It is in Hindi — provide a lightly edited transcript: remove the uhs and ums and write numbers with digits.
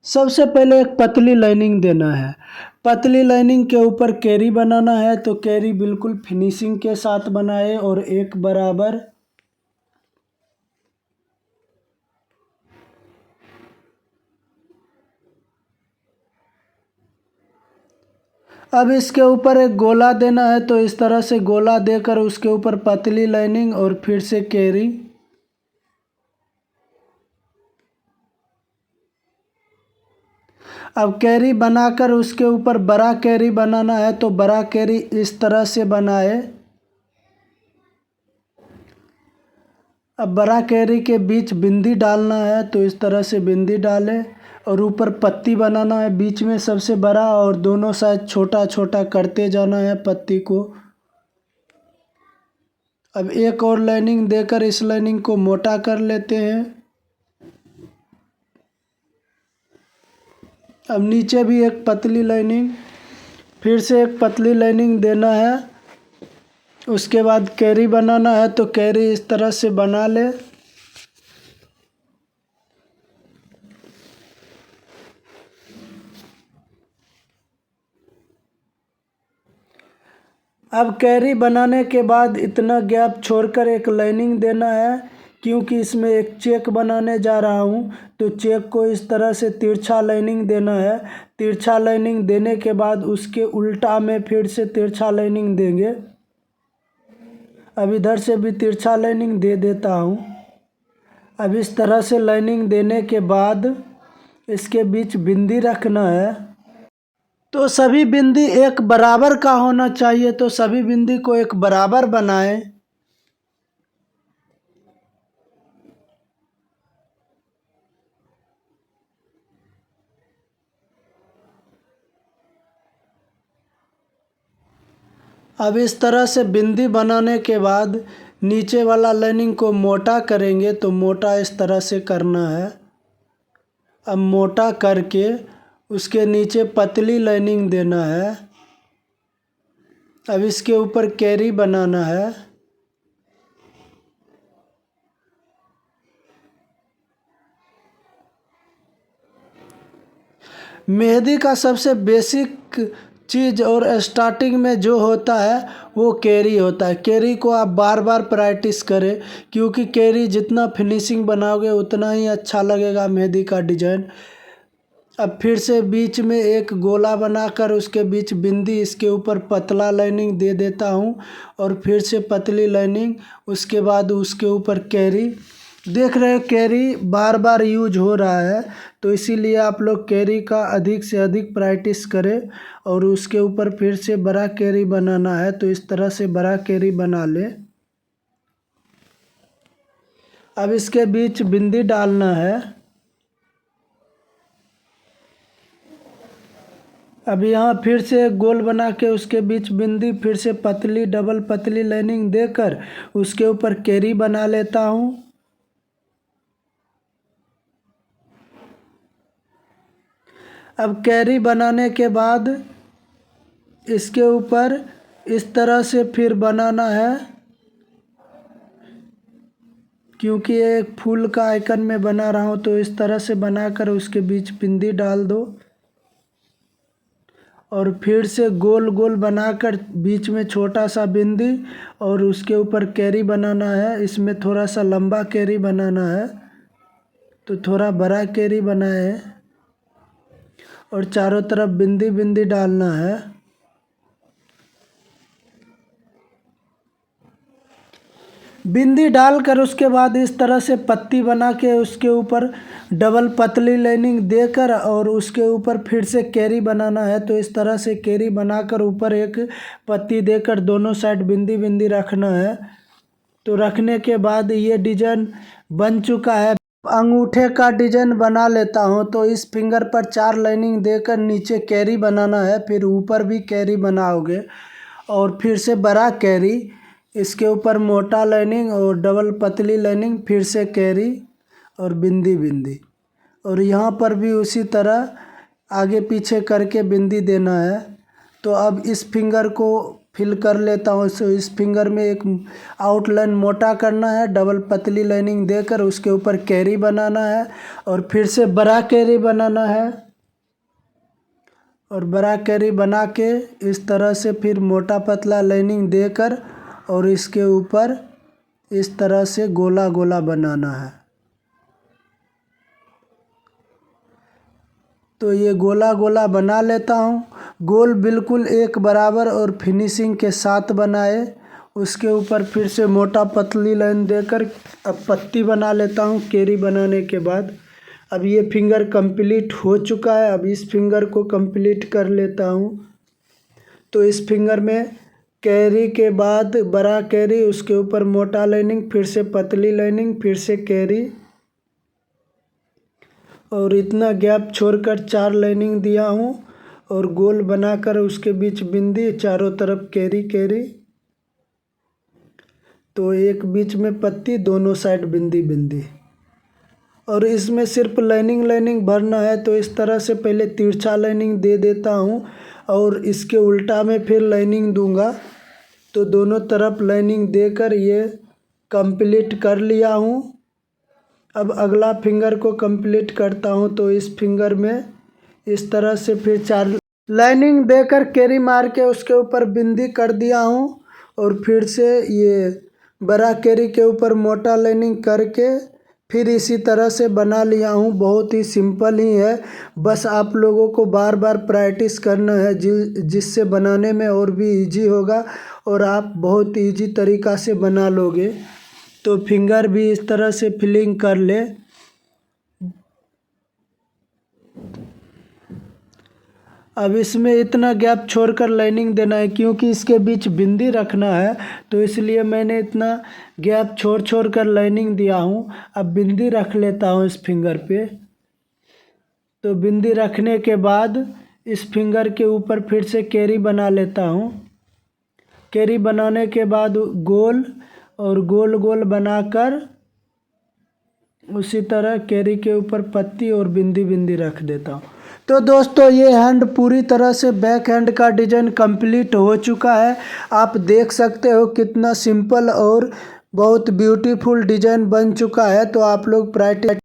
सबसे पहले एक पतली लाइनिंग देना है। पतली लाइनिंग के ऊपर कैरी बनाना है, तो कैरी बिल्कुल फिनिशिंग के साथ बनाए और एक बराबर। अब इसके ऊपर एक गोला देना है, तो इस तरह से गोला देकर उसके ऊपर पतली लाइनिंग और फिर से कैरी। अब कैरी बनाकर उसके ऊपर बड़ा कैरी बनाना है, तो बड़ा कैरी इस तरह से बनाए। अब बड़ा कैरी के बीच बिंदी डालना है, तो इस तरह से बिंदी डालें और ऊपर पत्ती बनाना है, बीच में सबसे बड़ा और दोनों साइड छोटा छोटा करते जाना है पत्ती को। अब एक और लाइनिंग देकर इस लाइनिंग को मोटा कर लेते हैं। अब नीचे भी एक पतली लाइनिंग, फिर से एक पतली लाइनिंग देना है। उसके बाद कैरी बनाना है, तो कैरी इस तरह से बना ले। अब कैरी बनाने के बाद इतना गैप छोड़कर एक लाइनिंग देना है, क्योंकि इसमें एक चेक बनाने जा रहा हूँ, तो चेक को इस तरह से तिरछा लाइनिंग देना है। तिरछा लाइनिंग देने के बाद उसके उल्टा में फिर से तिरछा लाइनिंग देंगे। अब इधर से भी तिरछा लाइनिंग दे देता हूँ। अब इस तरह से लाइनिंग देने के बाद इसके बीच बिंदी रखना है, तो सभी बिंदी एक बराबर का होना चाहिए, तो सभी बिंदी को एक बराबर बनाएं। अब इस तरह से बिंदी बनाने के बाद नीचे वाला लाइनिंग को मोटा करेंगे, तो मोटा इस तरह से करना है। अब मोटा करके उसके नीचे पतली लाइनिंग देना है। अब इसके ऊपर कैरी बनाना है। मेहंदी का सबसे बेसिक चीज़ और स्टार्टिंग में जो होता है वो कैरी होता है। कैरी को आप बार बार प्रैक्टिस करें, क्योंकि कैरी जितना फिनिशिंग बनाओगे उतना ही अच्छा लगेगा मेहंदी का डिजाइन। अब फिर से बीच में एक गोला बनाकर उसके बीच बिंदी, इसके ऊपर पतला लाइनिंग दे देता हूँ और फिर से पतली लाइनिंग, उसके बाद उसके ऊपर कैरी। देख रहे हो कैरी बार बार यूज हो रहा है, तो इसीलिए आप लोग कैरी का अधिक से अधिक प्रैक्टिस करें। और उसके ऊपर फिर से बड़ा कैरी बनाना है, तो इस तरह से बड़ा कैरी बना ले। अब इसके बीच बिंदी डालना है। अब यहाँ फिर से एक गोल बना के उसके बीच बिंदी, फिर से पतली डबल पतली लाइनिंग देकर उसके ऊपर कैरी बना लेता हूँ। अब कैरी बनाने के बाद इसके ऊपर इस तरह से फिर बनाना है, क्योंकि ये एक फूल का आइकन में बना रहा हूँ, तो इस तरह से बनाकर उसके बीच बिंदी डाल दो और फिर से गोल गोल बनाकर बीच में छोटा सा बिंदी और उसके ऊपर कैरी बनाना है। इसमें थोड़ा सा लंबा कैरी बनाना है, तो थोड़ा बड़ा कैरी बनाए और चारों तरफ बिंदी बिंदी डालना है। बिंदी डालकर उसके बाद इस तरह से पत्ती बना के उसके ऊपर डबल पतली लाइनिंग देकर और उसके ऊपर फिर से कैरी बनाना है। तो इस तरह से कैरी बनाकर ऊपर एक पत्ती देकर दोनों साइड बिंदी बिंदी रखना है। तो रखने के बाद ये डिजाइन बन चुका है। अंगूठे का डिजाइन बना लेता हूँ, तो इस फिंगर पर 4 लाइनिंग देकर नीचे कैरी बनाना है, फिर ऊपर भी कैरी बनाओगे और फिर से बड़ा कैरी, इसके ऊपर मोटा लाइनिंग और डबल पतली लाइनिंग, फिर से कैरी और बिंदी बिंदी। और यहाँ पर भी उसी तरह आगे पीछे करके बिंदी देना है। तो अब इस फिंगर को फिल कर लेता हूँ। इस फिंगर में एक आउटलाइन मोटा करना है, डबल पतली लाइनिंग देकर उसके ऊपर कैरी बनाना है और फिर से बड़ा कैरी बनाना है और बड़ा कैरी बना के इस तरह से फिर मोटा पतला लाइनिंग देकर और इसके ऊपर इस तरह से गोला गोला बनाना है। तो ये गोला गोला बना लेता हूँ। गोल बिल्कुल एक बराबर और फिनिशिंग के साथ बनाए। उसके ऊपर फिर से मोटा पतली लाइन देकर अब पत्ती बना लेता हूँ कैरी बनाने के बाद। अब ये फिंगर कंप्लीट हो चुका है। अब इस फिंगर को कंप्लीट कर लेता हूँ। तो इस फिंगर में कैरी के बाद बड़ा कैरी, उसके ऊपर मोटा लाइनिंग, फिर से पतली लाइनिंग, फिर से कैरी और इतना गैप छोड़कर 4 लाइनिंग दिया हूँ और गोल बनाकर उसके बीच बिंदी, चारों तरफ कैरी कैरी। तो एक बीच में पत्ती, दोनों साइड बिंदी बिंदी। और इसमें सिर्फ लाइनिंग भरना है। तो इस तरह से पहले तिरछा लाइनिंग दे देता हूँ और इसके उल्टा में फिर लाइनिंग दूंगा। तो दोनों तरफ लाइनिंग देकर ये कंप्लीट कर लिया हूँ। अब अगला फिंगर को कंप्लीट करता हूँ। तो इस फिंगर में इस तरह से फिर 4 लाइनिंग देकर कैरी मार के उसके ऊपर बिंदी कर दिया हूँ और फिर से ये बड़ा कैरी के ऊपर मोटा लाइनिंग करके फिर इसी तरह से बना लिया हूँ। बहुत ही सिंपल ही है, बस आप लोगों को बार बार प्रैक्टिस करना है जिससे बनाने में और भी इजी होगा और आप बहुत इजी तरीक़ा से बना लोगे। तो फिंगर भी इस तरह से फिलिंग कर ले। अब इसमें इतना गैप छोड़कर लाइनिंग देना है क्योंकि इसके बीच बिंदी रखना है, तो इसलिए मैंने इतना गैप छोड़ कर लाइनिंग दिया हूँ। अब बिंदी रख लेता हूँ इस फिंगर पे। तो बिंदी रखने के बाद इस फिंगर के ऊपर फिर से कैरी बना लेता हूँ। कैरी बनाने के बाद गोल और गोल गोल बनाकर उसी तरह कैरी के ऊपर पत्ती और बिंदी बिंदी रख देता हूँ। तो दोस्तों ये हैंड पूरी तरह से बैक हैंड का डिज़ाइन कंप्लीट हो चुका है। आप देख सकते हो कितना सिंपल और बहुत ब्यूटीफुल डिज़ाइन बन चुका है। तो आप लोग प्रैक्टिस